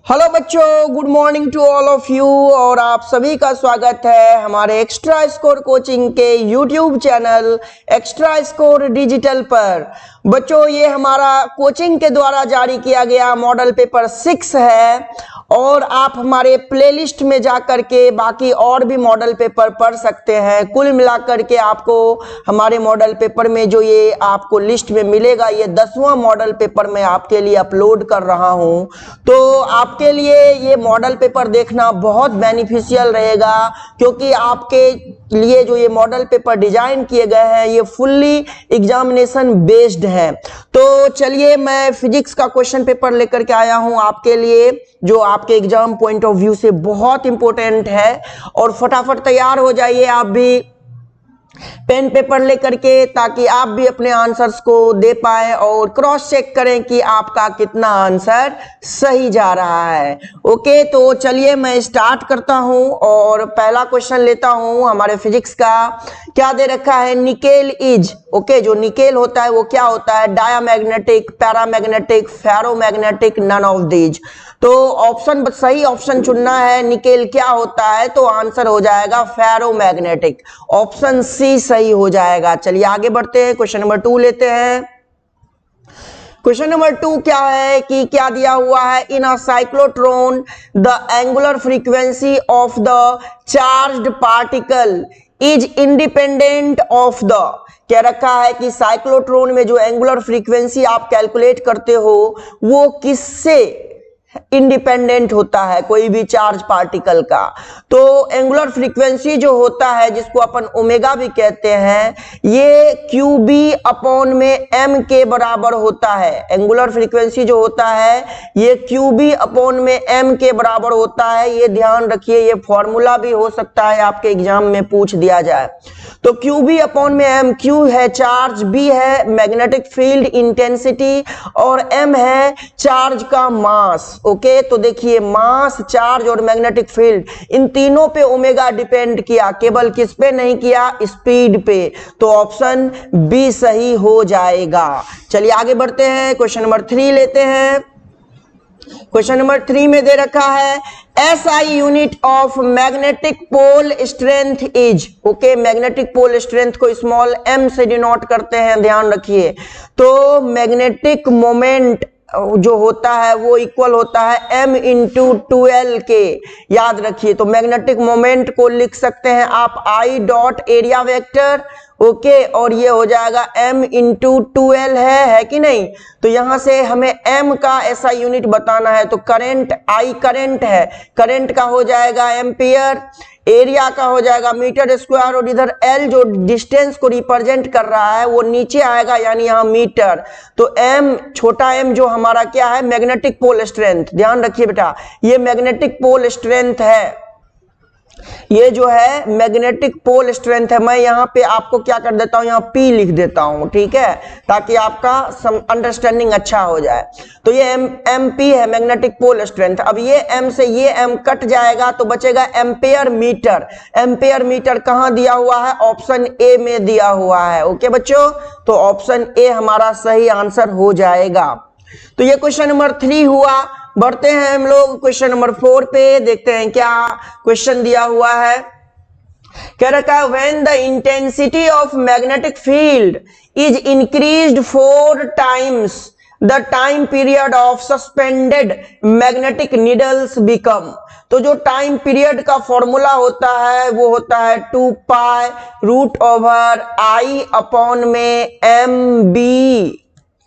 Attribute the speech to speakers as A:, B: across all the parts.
A: Hello बच्चों, good morning to all of you. और आप सभी का स्वागत है हमारे एक्स्ट्रा स्कोर कोचिंग के YouTube channel extra score digital पर। बच्चों, ये हमारा कोचिंग के द्वारा जारी किया गया मॉडल पेपर 6 है और आप हमारे प्लेलिस्ट में जाकर के बाकी और भी मॉडल पेपर पढ़ सकते हैं। कुल मिलाकर के आपको हमारे मॉडल पेपर में जो ये आपको लिस्ट में मिलेगा, ये 10वां मॉडल पेपर मैं आपके लिए अपलोड कर रहा हूं। तो आपके लिए ये मॉडल पेपर देखना बहुत बेनिफिशियल रहेगा, क्योंकि आपके लिए जो ये मॉडल पेपर डिजाइन किए गए हैं ये फुल्ली एग्जामिनेशन बेस्ड है। तो चलिए, मैं फिजिक्स का क्वेश्चन पेपर लेकर के आया हूं आपके लिए, जो आपके एग्जाम पॉइंट ऑफ व्यू से बहुत इंपॉर्टेंट है। और फटाफट तैयार हो जाइए आप भी पेन पेपर लेकर के, ताकि आप भी अपने आंसर्स को दे पाए और क्रॉस चेक करें कि आपका कितना आंसर सही जा रहा है। ओके, तो चलिए मैं स्टार्ट करता हूं और पहला क्वेश्चन लेता हूं हमारे फिजिक्स का। क्या दे रखा है? निकेल इज, ओके, जो निकेल होता है वो क्या होता है? Diamagnetic, paramagnetic, ferromagnetic, none of these. तो ऑप्शन सही ऑप्शन चुनना है। निकेल क्या होता है? तो आंसर हो जाएगा फेरोमैग्नेटिक, ऑप्शन सी सही हो जाएगा। चलिए आगे बढ़ते हैं, क्वेश्चन नंबर 2 लेते हैं। क्वेश्चन नंबर 2 क्या है कि क्या दिया हुआ है? In a cyclotron the angular frequency of the charged particle is independent of the. क्या रखा है कि साइक्लोट्रॉन में जो एंगुलर फ्रीक्वेंसी आप कैलकुलेट करते हो वो किससे इंडिपेंडेंट होता है? कोई भी चार्ज पार्टिकल का। तो एंगुलर फ्रीक्वेंसी जो होता है, जिसको अपन ओमेगा भी कहते हैं, ये क्यूबी अपॉन में एम के बराबर होता है। एंगुलर फ्रीक्वेंसी जो होता है ये क्यूबी अपॉन में एम के बराबर होता है। ये ध्यान रखिए, ये फॉर्मूला भी हो सकता है आपके एग्जाम में पूछ दिया जाए। तो क्यूबी अपॉन में एम, क्यू है चार्ज, बी है मैग्नेटिक फील्ड इंटेंसिटी और एम है चार्ज का मास। ओके, तो देखिए मास, चार्ज और मैग्नेटिक फील्ड, इन तीनों पे ओमेगा डिपेंड किया, केवल किस पे नहीं किया? स्पीड पे। तो ऑप्शन बी सही हो जाएगा। चलिए आगे बढ़ते हैं, क्वेश्चन नंबर 3 लेते हैं। क्वेश्चन नंबर 3 में दे रखा है SI unit of magnetic pole strength is. Okay, magnetic pole strength को स्मॉल m से डिनोट करते हैं, ध्यान रखिए। तो मैग्नेटिक मोमेंट जो होता है वो इक्वल होता है m इंटू 12 के, याद रखिए। तो मैग्नेटिक मोमेंट को लिख सकते हैं आप I dot area vector, okay, और ये हो जाएगा m इंटू 12 है कि नहीं? तो यहां से हमें m का ऐसा यूनिट बताना है। तो करंट, I करंट है, करंट का हो जाएगा एम्पियर, एरिया का हो जाएगा मीटर स्क्वायर, और इधर L जो डिस्टेंस को रिप्रेजेंट कर रहा है वो नीचे आएगा, यानी यहां मीटर। तो m, छोटा m जो हमारा क्या है? Magnetic pole strength. ध्यान रखिए बेटा, ये मैग्नेटिक पोल स्ट्रेंथ है, ये जो है मैग्नेटिक पोल स्ट्रेंथ है। मैं यहाँ पे आपको क्या कर देता हूँ, यहाँ P लिख देता हूँ, ठीक है, ताकि आपका अंडरस्टैंडिंग अच्छा हो जाए। तो ये MP है मैग्नेटिक पोल स्ट्रेंथ। अब ये M से ये M कट जाएगा तो बचेगा एम्पेयर मीटर। एम्पेयर मीटर कहाँ दिया हुआ है? ऑप्शन ए में दिया हुआ है। ओके बच्चों, तो ऑप्शन ए हमारा सही आंसर हो जाएगा। तो ये क्वेश्चन नंबर 3 हुआ। बढ़ते हैं हम लोग क्वेश्चन नंबर 4 पे, देखते हैं क्या क्वेश्चन दिया हुआ है। क्या रखा है? When the intensity of magnetic field is increased 4 times the time period of suspended magnetic needles become. तो जो टाइम पीरियड का फॉर्मूला होता है वो होता है 2 pi root over I upon में m b.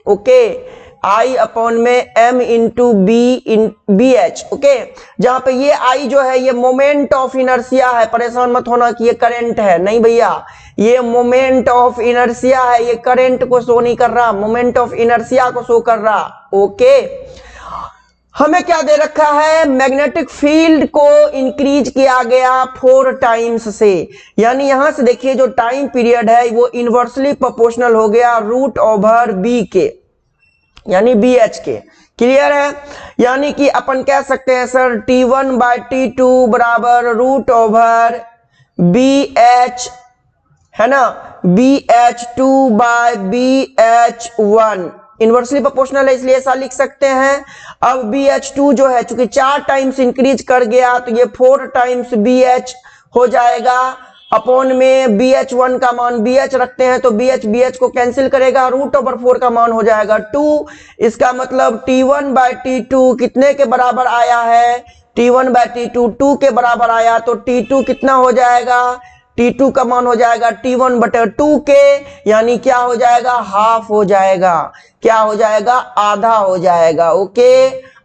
A: Okay, I upon में m into b h. Okay, जहां पे ये I जो है ये मोमेंट ऑफ इनर्सिया है। परेशान मत होना कि ये करंट है, नहीं भैया, ये मोमेंट ऑफ इनर्सिया है, ये करंट को शो नहीं कर रहा, मोमेंट ऑफ इनर्सिया को शो कर रहा। ओके, हमें क्या दे रखा है? मैग्नेटिक फील्ड को इंक्रीज किया गया 4 टाइम्स से, यानी यहां से देखिए जो टाइम पीरियड है वो इनवर्सली प्रोपोर्शनल हो गया रूट ओवर बी के, यानी बी एच के। क्लियर है? यानी कि अपन कह सकते हैं सर T1 बाय T2 बराबर रूट ओवर बी एच, है ना, BH2 bye BH1। Inversely proportional है इसलिए ऐसा लिख सकते हैं। अब BH2 जो है चूंकि 4 टाइम्स इंक्रीज कर गया तो ये 4 टाइम्स BH हो जाएगा, अपॉन में BH1 का मान BH रखते हैं तो BH को कैंसिल करेगा, √4 का मान हो जाएगा 2। इसका मतलब T1/T2 कितने के बराबर आया है, T1/T2 2 के बराबर आया, तो T2 कितना हो जाएगा, T2 का मान हो जाएगा T1/2 के, यानी क्या हो जाएगा, हाफ हो जाएगा, क्या हो जाएगा, आधा हो जाएगा। ओके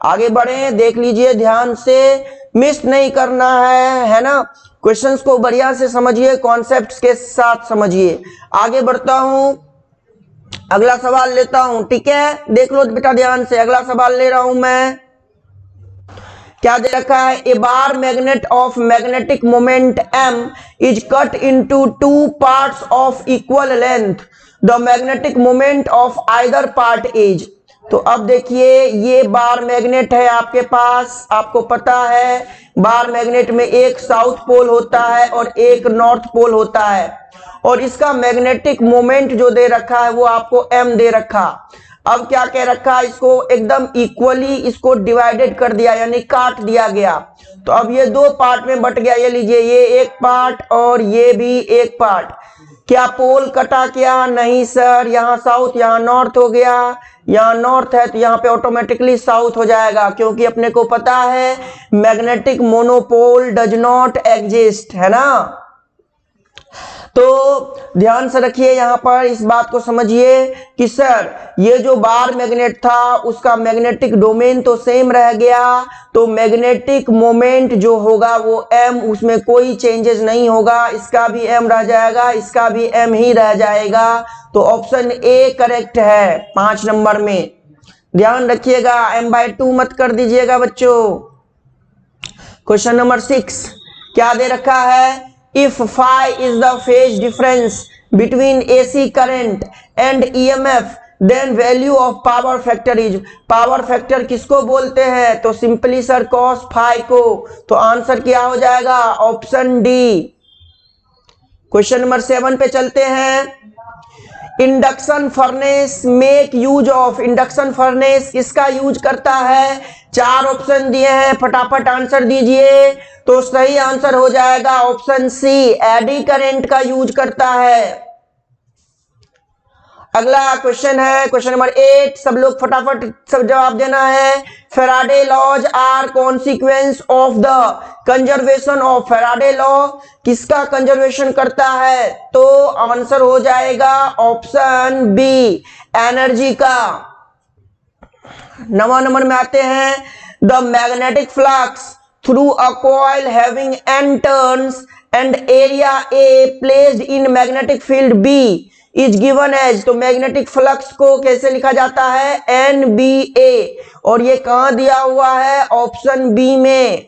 A: आगे बढ़े, देख लीजिए ध्यान से, मिस नहीं करना है ना, क्वेश्चंस को बढ़िया से समझिए, कॉन्सेप्ट्स के साथ समझिए। आगे बढ़ता हूं, अगला सवाल लेता हूं, ठीक है, देख लो बेटा ध्यान से, अगला सवाल ले रहा हूं मैं। क्या दे रखा है, a bar magnet of magnetic moment M is cut into 2 parts of equal length, the magnetic moment of either part is. तो अब देखिए ये बार मैग्नेट है आपके पास, आपको पता है बार मैग्नेट में एक साउथ पोल होता है और एक नॉर्थ पोल होता है, और इसका मैग्नेटिक मोमेंट जो दे रखा है वो आपको M दे रखा। अब क्या कह रखा है, इसको एकदम इक्वली इसको डिवाइडेड कर दिया, यानी काट दिया गया। तो अब ये 2 पार्ट में बट गया, ये लीजिए ये एक पार्ट और ये भी एक पार्ट। क्या पोल कटा क्या, नहीं सर, यहाँ साउथ यहाँ नॉर्थ हो गया, यहाँ नॉर्थ है तो यहाँ पे ऑटोमेटिकली साउथ हो जाएगा, क्योंकि अपने को पता है magnetic monopole does not exist, है ना। तो ध्यान से रखिए यहां पर, इस बात को समझिए कि सर ये जो बार मैग्नेट था उसका मैग्नेटिक डोमेन तो सेम रह गया, तो मैग्नेटिक मोमेंट जो होगा वो M, उसमें कोई चेंजेस नहीं होगा, इसका भी M रह जाएगा, इसका भी M ही रह जाएगा। तो ऑप्शन ए करेक्ट है 5 नंबर में, ध्यान रखिएगा, M/2 मत कर दीजिएगा बच्चों। क्वेश्चन नंबर 6 क्या दे रखा है, if phi is the phase difference between AC current and EMF then value of power factor is। Power factor किसको बोलते हैं, तो सिंपली सर cos phi को, तो आंसर क्या हो जाएगा, ऑप्शन डी। क्वेश्चन नंबर 7 पे चलते हैं, induction furnace make use of, induction furnace किसका यूज करता है, 4 ऑप्शन दिए हैं, फटाफट आंसर दीजिए। तो सही आंसर हो जाएगा ऑप्शन सी, एडी करंट का यूज करता है। अगला क्वेश्चन है क्वेश्चन नंबर 8, सब लोग फटाफट सब जवाब देना है। Faraday laws are consequence of the conservation of, Faraday law किसका कंजर्वेशन करता है, तो आंसर हो जाएगा ऑप्शन बी, एनर्जी का। 9 नंबर में आते हैं, the magnetic flux through a coil having n turns and area A placed in magnetic field B is given as, तो मैग्नेटिक फ्लक्स को कैसे लिखा जाता है, NBA, और ये कहां दिया हुआ है, ऑप्शन बी में।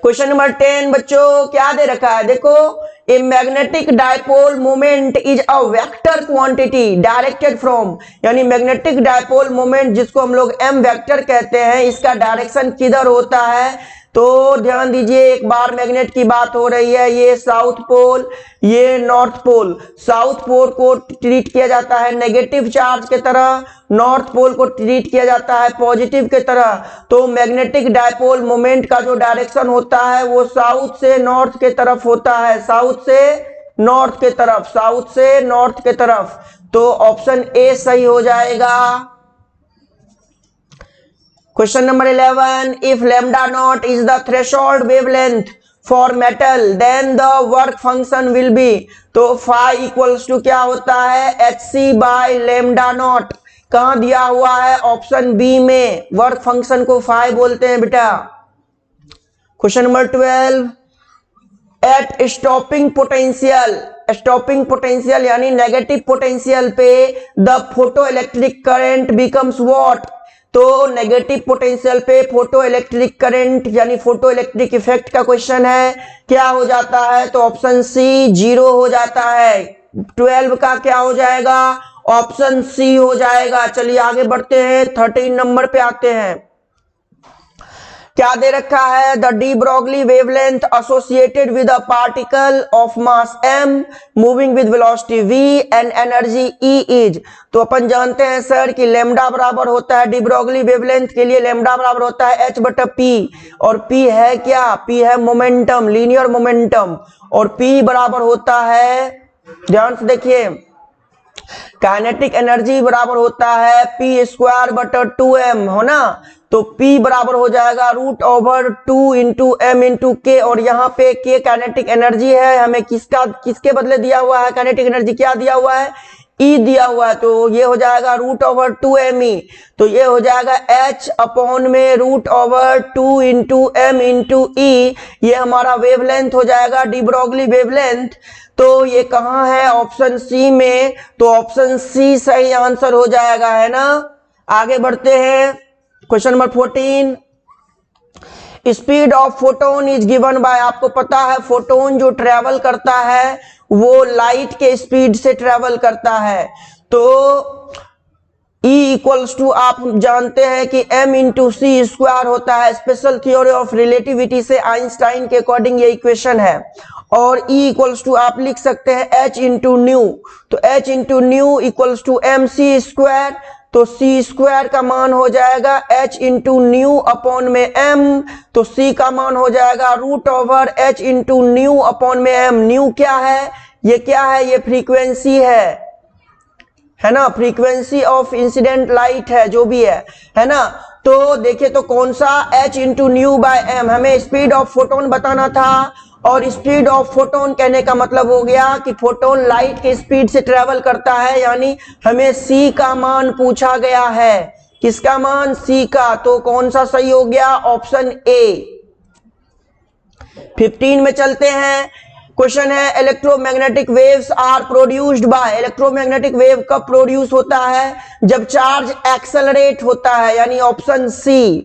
A: क्वेश्चन नंबर 10 बच्चों क्या दे रखा है, देखो, a magnetic dipole moment is a vector quantity directed from, यानी मैग्नेटिक डायपोल मोमेंट जिसको हम लोग m वेक्टर कहते हैं, इसका डायरेक्शन किधर होता है, तो ध्यान दीजिए, एक बार मैग्नेट की बात हो रही है, ये साउथ पोल ये नॉर्थ पोल, साउथ पोल को ट्रीट किया जाता है नेगेटिव चार्ज के तरह, नॉर्थ पोल को ट्रीट किया जाता है पॉजिटिव के तरह। तो मैग्नेटिक डायपोल मोमेंट का जो डायरेक्शन होता है वो साउथ से नॉर्थ के तरफ होता है, साउथ से नॉर्थ के तरफ, साउथ से नॉर्थ के तरफ। तो ऑप्शन ए सही हो जाएगा। Question number 11, if lambda not is the threshold wavelength for metal then the work function will be, तो फाई इक्वल्स टू क्या होता है, hc/λ0, कहां दिया हुआ है, ऑप्शन बी में, वर्क फंक्शन को फाई बोलते हैं बेटा। Question number 12, at stopping potential, stopping potential यानी नेगेटिव पोटेंशियल पे the photoelectric current becomes what, तो नेगेटिव पोटेंशियल पे फोटो इलेक्ट्रिक करंट यानी फोटो इलेक्ट्रिक इफेक्ट का क्वेश्चन है, क्या हो जाता है, तो ऑप्शन सी 0 हो जाता है। 12 का क्या हो जाएगा, ऑप्शन सी हो जाएगा। चलिए आगे बढ़ते हैं, 13 नंबर पे आते हैं। क्या दे रखा है? The de Broglie wavelength associated with a particle of mass m moving with velocity v and energy E is. तो अपन जानते हैं सर कि लेमडा बराबर होता है डी ब्रॉगली वेवलेंथ के लिए लेमडा बराबर होता है h बटा p, और p है क्या? p है मोमेंटम, लीनियर मोमेंटम, और p बराबर होता है, ध्यान से देखिए, काइनेटिक एनर्जी बराबर होता है p स्क्वायर बटा 2m, हो ना। तो p बराबर हो जाएगा √2 इंटू m इंटू के, और यहाँ पे k काइनेटिक एनर्जी है, हमें किसके बदले दिया हुआ है? काइनेटिक एनर्जी क्या दिया हुआ है? E दिया हुआ है, तो ये हो जाएगा √2me, तो ये हो जाएगा h अपॉन में √2 इंटू m इंटू E, ये हमारा वेवलेंथ हो जाएगा डी ब्रॉगली वेवलेंथ। तो ये कहाँ है? ऑप्शन सी में, तो ऑप्शन सी सही आंसर हो जाएगा, है ना। आगे बढ़ते हैं, question number 14, speed of photon is given by, आपको पता है फोटोन जो ट्रेवल करता है वो लाइट के स्पीड से ट्रेवल करता है, तो E इक्वल्स टू आप जानते हैं कि m इंटू सी स्क्वायर होता है, स्पेशल थ्योरी ऑफ रिलेटिविटी से आइंस्टाइन के अकॉर्डिंग ये इक्वेशन है, और E इक्वल्स टू आप लिख सकते हैं h इंटू न्यू, तो h into nu equals to M C square, तो c स्क्वायर का मान हो जाएगा h इंटू न्यू अपॉन में m, तो c का मान हो जाएगा √h इंटू न्यू अपॉन में m। न्यू क्या है? ये क्या है? ये फ्रीक्वेंसी है ना, फ्रीक्वेंसी ऑफ इंसिडेंट लाइट है, जो भी है ना। तो देखिए, तो कौन सा? h into nu by m, हमें स्पीड ऑफ फोटोन बताना था, और स्पीड ऑफ फोटोन कहने का मतलब हो गया कि फोटोन लाइट के स्पीड से ट्रेवल करता है, यानी हमें c का मान पूछा गया है। किसका मान? c का, तो कौन सा सही हो गया? Option A. 15 में चलते हैं, क्वेश्चन है electromagnetic waves are produced by, electromagnetic wave कब प्रोड्यूस होता है? जब चार्ज एक्सेलरेट होता है, यानी ऑप्शन सी।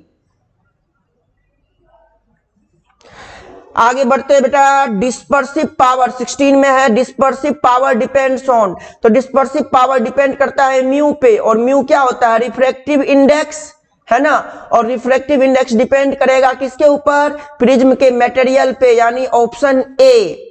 A: आगे बढ़ते बेटा, डिस्पर्सिव पावर 16 में है, डिस्पर्सिव पावर डिपेंड्स ऑन, तो डिस्पर्सिव पावर डिपेंड करता है म्यू पे, और म्यू क्या होता है? रिफ्रैक्टिव इंडेक्स, है ना, और रिफ्रैक्टिव इंडेक्स डिपेंड करेगा किसके ऊपर? प्रिज्म के मटेरियल पे, यानी option A.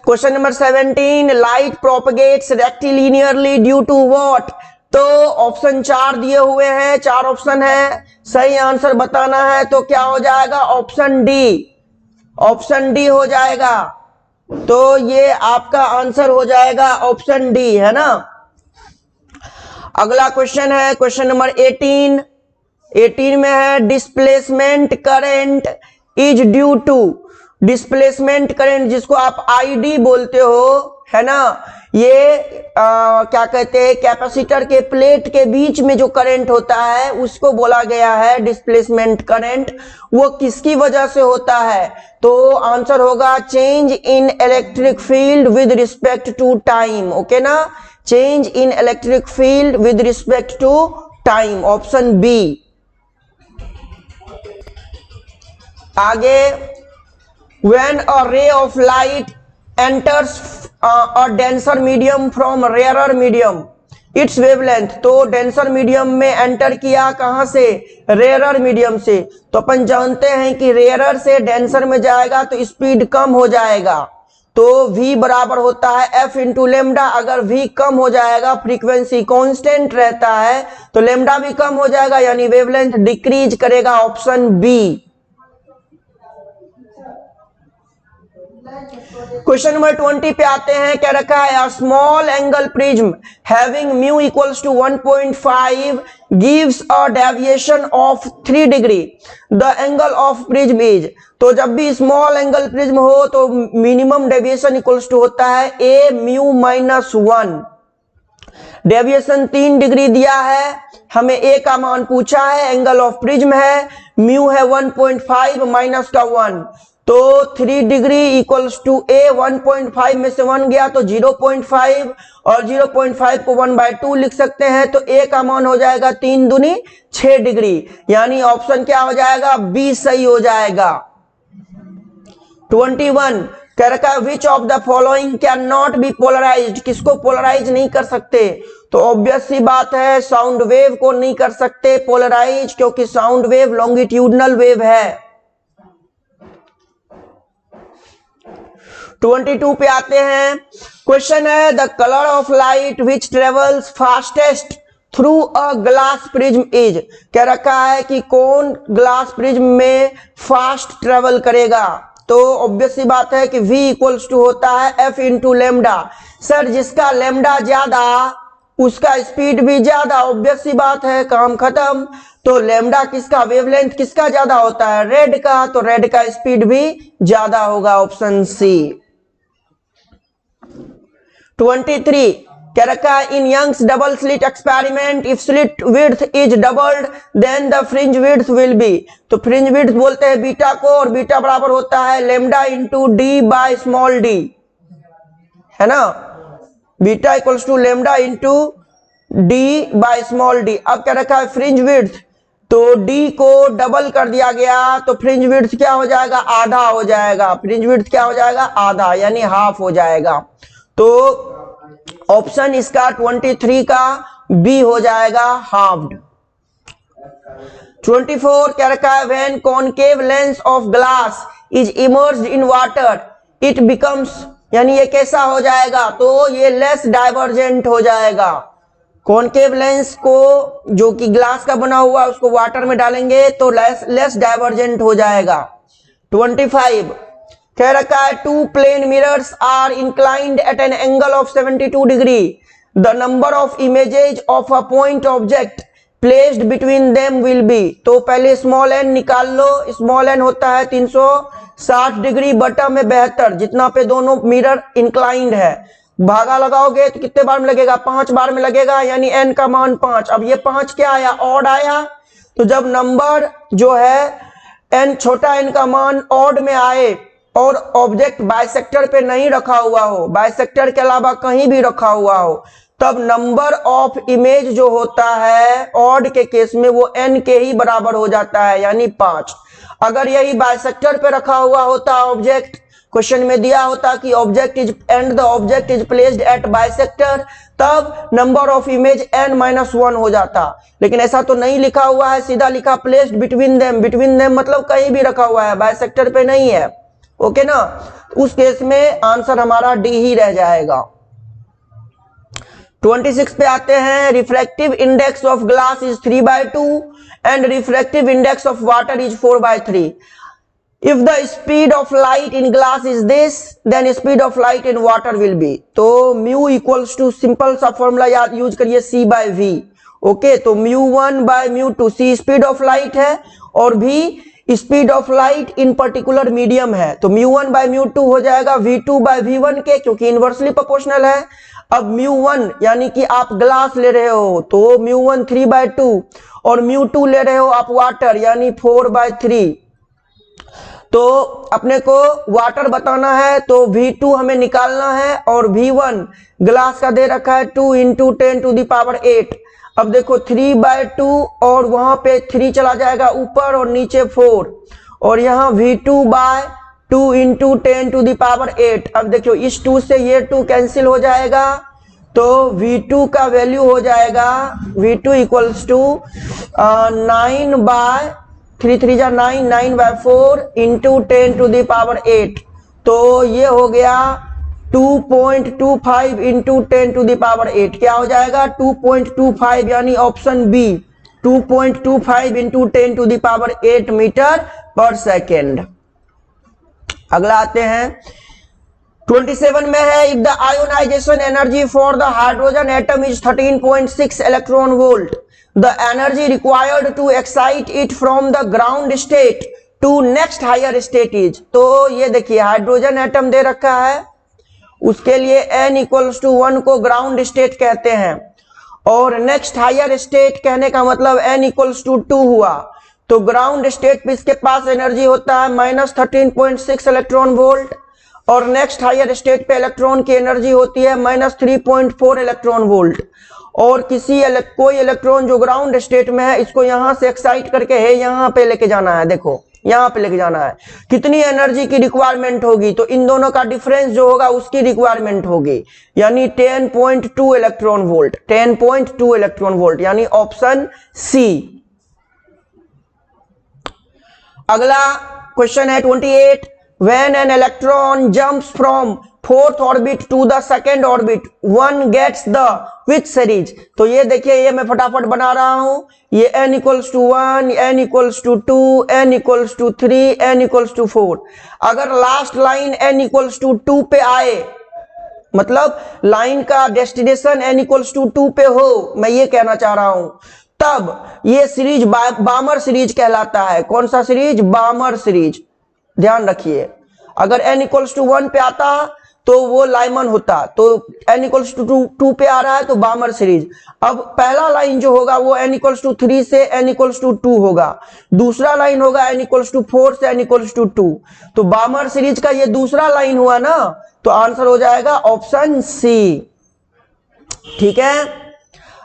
A: Question number 17, light propagates rectilinearly due to what? तो ऑप्शन 4 दिए हुए हैं, 4 ऑप्शन है, सही आंसर बताना है, तो क्या हो जाएगा? ऑप्शन डी, ऑप्शन डी हो जाएगा, तो ये आपका आंसर हो जाएगा ऑप्शन डी, है ना। अगला क्वेश्चन है क्वेश्चन नंबर 18 में है, displacement current is due to, displacement current जिसको आप आईडी बोलते हो, है ना, ये क्या कहते हैं? कैपेसिटर के प्लेट के बीच में जो करंट होता है उसको बोला गया है डिस्प्लेसमेंट करंट। वो किसकी वजह से होता है? तो आंसर होगा change in electric field with respect to time, okay ना, change in electric field with respect to time, option B. आगे, when a ray of light enters a denser medium from rarer medium, its wavelength, तो denser medium में enter किया कहां से? Rare medium से, तो अपन जानते हैं कि रेयर से डेंसर में जाएगा तो स्पीड कम हो जाएगा, तो v बराबर होता है f इंटू लेमडा। अगर v कम हो जाएगा, फ्रीक्वेंसी कांस्टेंट रहता है, तो लेमडा भी कम हो जाएगा, यानी वेवलेंथ डिक्रीज करेगा, ऑप्शन बी। क्वेश्चन नंबर 20 पे आते हैं, क्या रखा है? Small angle prism having mu equals to 1.5 gives a deviation of 3 degree, the angle of prism is, तो जब भी स्मॉल एंगल प्रिज्म हो तो मिनिमम डेविएशन इक्वल्स टू होता है a mu minus 1, deviation 3 degree दिया है, हमें a का मान पूछा है, एंगल ऑफ प्रिज्म है, म्यू है 1.5 माइनस का 1, तो 3 डिग्री इक्वल्स टू a, 1.5 में से 1 गया तो 0.5, और 0.5 को 1/2 लिख सकते हैं, तो a का मान हो जाएगा 3 दूनी 6 डिग्री, यानी ऑप्शन क्या हो जाएगा? बी सही हो जाएगा। 21, कह रखा है which of the following can not be polarized, किसको पोलराइज नहीं कर सकते, तो ऑब्वियस सी बात है साउंड वेव को नहीं कर सकते पोलराइज, क्योंकि साउंड वेव लॉन्गिट्यूडनल वेव है। 22 पे आते हैं, क्वेश्चन है the colour of light which travels fastest through a glass prism is, कह रखा है कि कौन ग्लास प्रिज्म में फास्ट ट्रेवल करेगा, तो ऑब्वियस सी बात है कि v इक्वल्स टू होता है f इंटू लेमडा। सर जिसका लेमडा ज्यादा उसका स्पीड भी ज्यादा, ऑब्वियस सी बात है, काम खत्म। तो लेमडा किसका, वेवलेंथ किसका ज्यादा होता है, रेड का, तो रेड का स्पीड भी ज्यादा होगा, ऑप्शन सी। 23 कह रखा है in Young's double slit experiment if slit width is doubled then the fringe width will be, तो फ्रिंज विड्थ बोलते हैं बीटा को, और बीटा बराबर होता है lambda into D by small d, है ना, beta equals to lambda into D by small d. अब क्या रखा है फ्रिंज विड्थ, तो डी को डबल कर दिया गया, तो फ्रिंज विड्थ क्या हो जाएगा, आधा हो जाएगा, फ्रिंज विड्थ क्या हो जाएगा, आधा, यानी हाफ हो जाएगा। तो ऑप्शन इसका 23 का बी हो जाएगा, हाफ्ड। 24 क्या रखा है when concave lens of glass is emerged in water it becomes, यानी ये कैसा हो जाएगा, तो ये लेस डाइवर्जेंट हो जाएगा। कॉनकेव लेंस को जो कि ग्लास का बना हुआ उसको वाटर में डालेंगे तो लेस डाइवर्जेंट हो जाएगा। 25 कह रखा है two plane mirrors are inclined at an angle of 72 degree, the number of images of a point object placed between them will be, तो पहले स्मॉल एन निकाल लो, स्मॉल एन होता है 360 डिग्री बटा में 72, जितना पे दोनों मिरर इंक्लाइंड है, भागा लगाओगे तो कितने बार में लगेगा, 5 बार में लगेगा, यानी एन का मान 5। अब ये 5 क्या आया, ऑड आया, तो जब नंबर जो है एन छोटा एन का मान ऑड में आए और ऑब्जेक्ट बाइसेक्टर पे नहीं रखा हुआ हो, बाइसेक्टर के अलावा कहीं भी रखा हुआ हो, तब नंबर ऑफ इमेज जो होता है ऑड के केस में वो एन के ही बराबर हो जाता है, यानी 5। अगर यही बाइसेक्टर पे रखा हुआ होता ऑब्जेक्ट, क्वेश्चन में दिया होता कि object is and the object is placed at bisector, तब नंबर ऑफ इमेज n-1 हो जाता, लेकिन ऐसा तो नहीं लिखा हुआ है, सीधा लिखा placed between them, between them मतलब कहीं भी रखा हुआ है, बाइसेक्टर पे नहीं है, ओके ना, उस केस में आंसर हमारा डी ही रह जाएगा। 26 पे आते हैं, refractive index of glass is 3/2 and refractive index of water is 4/3। If the speed of light in glass is this then speed of light in water will be, तो mu equals to simple सा formula याद use करिए c/v, okay, तो μ1/μ2 c speed of light है और v speed of light in particular medium है, तो μ1/μ2 हो जाएगा v2/v1 के, क्योंकि इनवर्सली प्रोपोर्शनल है। अब μ1 यानी कि आप ग्लास ले रहे हो तो μ1 3/2 और μ2 ले रहे हो आप वाटर, यानी 4/3, तो अपने को वाटर बताना है तो v2 हमें निकालना है और v1 ग्लास का दे रखा है 2 × 10⁸। अब देखो 3/2 और वहां पे 3 चला जाएगा ऊपर और नीचे 4, और यहाँ v2/2 × 10⁸। अब देखो इस 2 से ये 2 कैंसिल हो जाएगा, तो v2 का वैल्यू हो जाएगा v2 इक्वल्स टू 9/4 × 10⁸, तो ये हो गया 2.25 × 10⁸। क्या हो जाएगा 2.25, यानी ऑप्शन बी 2.25 × 10⁸ मीटर पर सेकेंड। अगला आते हैं 27 में है, if the ionization energy for the hydrogen atom is 13.6 electron volt, the energy required to excite it from the ground state to next higher state is, तो ये देखिए हाइड्रोजन एटम दे रखा है, उसके लिए n = 1 को ग्राउंड स्टेट कहते हैं, और नेक्स्ट हायर स्टेट कहने का मतलब n = 2 हुआ, तो ग्राउंड स्टेट पे इसके पास एनर्जी होता है -13.6 इलेक्ट्रॉन वोल्ट, और नेक्स्ट हायर स्टेट पे इलेक्ट्रॉन की एनर्जी होती है -3.4 इलेक्ट्रॉन वोल्ट, और कोई इलेक्ट्रॉन जो ग्राउंड स्टेट में है इसको यहां से एक्साइट करके है यहां पे लेके जाना है, देखो यहां पे लेके जाना है। कितनी एनर्जी की रिक्वायरमेंट होगी, तो इन दोनों का डिफरेंस जो होगा उसकी रिक्वायरमेंट होगी, यानी 10.2 इलेक्ट्रॉन वोल्ट, 10.2 इलेक्ट्रॉन वोल्ट, यानी ऑप्शन सी। अगला क्वेश्चन है 28, when an electron jumps from fourth orbit to the second orbit one gets the which series. तो ये देखिए, ये मैं फटाफट बना रहा हूं, ये n equals to 1, n equals to 2, n equals to 3, n equals to 4। अगर last line n equals to 2 पे आए, मतलब लाइन का डेस्टिनेशन n इक्वल्स टू 2 पे हो, मैं ये कहना चाह रहा हूं, तब ये सीरीज बामर सीरीज कहलाता है। कौन सा सीरीज? बामर सीरीज। ध्यान रखिए, अगर n इक्वल्स टू 1 पे आता तो वो लाइमन होता, तो n इक्वल्स टू 2 पे आ रहा है तो बामर सीरीज। अब पहला लाइन जो होगा वो n इक्वल्स टू 3 से n इक्वल्स टू 2 होगा, दूसरा लाइन होगा n इक्वल्स टू 4 से n इक्वल्स टू 2। तो बामर सीरीज का ये दूसरा लाइन हुआ ना, तो आंसर हो जाएगा ऑप्शन सी। ठीक है।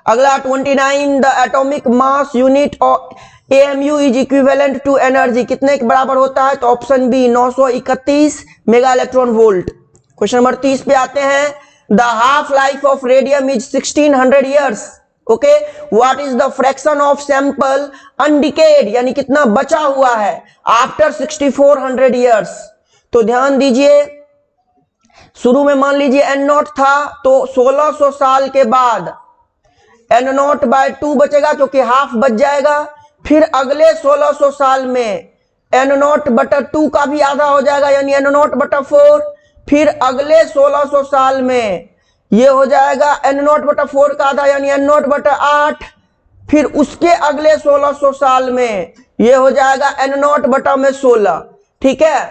A: अगला 29, the atomic mass unit of AMU is equivalent to energy, कितने के बराबर होता है? तो option B 931 mega electron volt. Question number 30 पे आते हैं, the half life of radium is 1600 years. Okay, what is the fraction of sample undecayed, यानी कितना बचा हुआ है आफ्टर 6400 ईयर्स। तो ध्यान दीजिए, शुरू में मान लीजिए n0 था, तो 1600 साल के बाद n0 बाय 2 बचेगा, क्योंकि हाफ बच जाएगा। फिर अगले 1600 साल में n0 बटा 2 का भी आधा हो जाएगा, यानी n0 बटा 4। फिर अगले 1600 साल में ये हो जाएगा n0 बटा 4 का आधा, यानी n0 बटा 8। फिर उसके अगले 1600 साल में ये हो जाएगा n0 बटा में 16। ठीक है,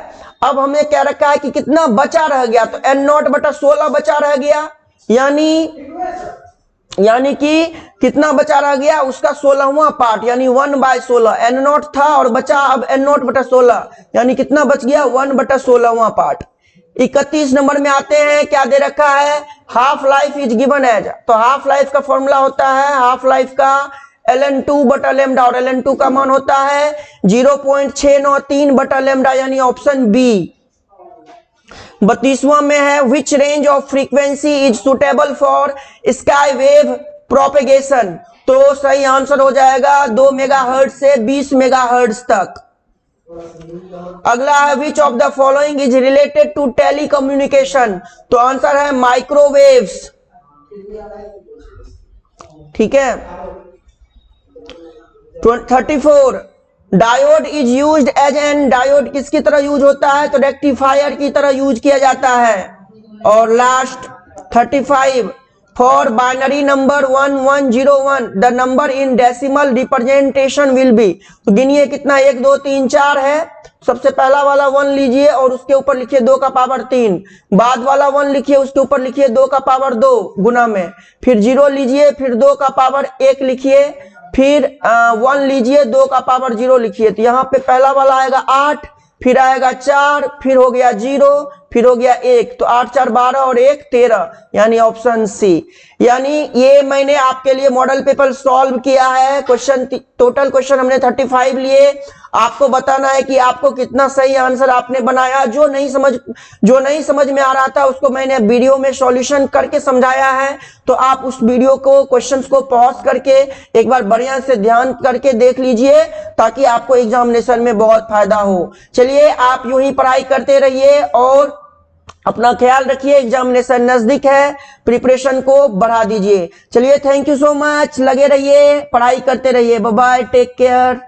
A: अब हमें क्या रखा है कि कितना बचा रह गया, तो n0 बटा 16 बचा रह गया, यानी कि कितना बचा रह गया, उसका 16वां पार्ट, यानी 1/16। n0 था और बचा अब n0 बटा 16, यानी कितना बच गया, 1 बटा 16वां पार्ट। 31 नंबर में आते हैं, क्या दे रखा है, half life is given as. तो हाफ लाइफ का फॉर्मूला होता है, हाफ लाइफ का ln2 बटा लेमडा, और ln2 का मान होता है 0.693 बटा लेमडा, यानी ऑप्शन बी। 32वां में है, which range of frequency is suitable for sky wave propagation. तो सही आंसर हो जाएगा 2 मेगाहर्ट्ज से 20 मेगाहर्ट्ज तक। अगला है, which of the following is related to telecommunication. तो आंसर है माइक्रोवेव्स। ठीक है। 34, diode is used as an, diode किसकी तरह यूज होता है, तो रेक्टिफायर की तरह यूज किया जाता है। और last 35, for binary number 1101 the number in decimal representation will be. तो गिनिए कितना, 1 2 3 4 है। सबसे पहला वाला 1 लीजिए और उसके ऊपर लिखिए 2 का पावर 3, बाद वाला 1 लिखिए, उसके ऊपर लिखिए 2 का पावर 2 गुना में, फिर 0 लीजिए, फिर 2 का पावर 1 लिखिए, फिर 1 लीजिए, 2 का पावर 0 लिखिए। तो यहाँ पे पहला वाला आएगा 8, फिर आएगा 4, फिर हो गया 0, फिर हो गया 1। तो 8 4 12 और 1 13, यानी ऑप्शन सी। यानी ये मैंने आपके लिए मॉडल पेपर सॉल्व किया है। टोटल क्वेश्चन हमने 35 लिए। आपको बताना है कि आपको कितना सही आंसर आपने बनाया। जो नहीं समझ में आ रहा था उसको मैंने वीडियो में सॉल्यूशन करके समझाया है, तो आप उस वीडियो को, क्वेश्चंस को पॉज करके एक बार बढ़िया से ध्यान करके देख लीजिए, ताकि आपको एग्जामिनेशन में बहुत फायदा हो। चलिए, आप यूं ही पढ़ाई करते रहिए और अपना ख्याल रखिए। एग्जामिनेशन नजदीक है, प्रिपरेशन को बढ़ा दीजिए। चलिए, थैंक यू सो मच। लगे रहिए, पढ़ाई करते रहिए। Bye bye, take care.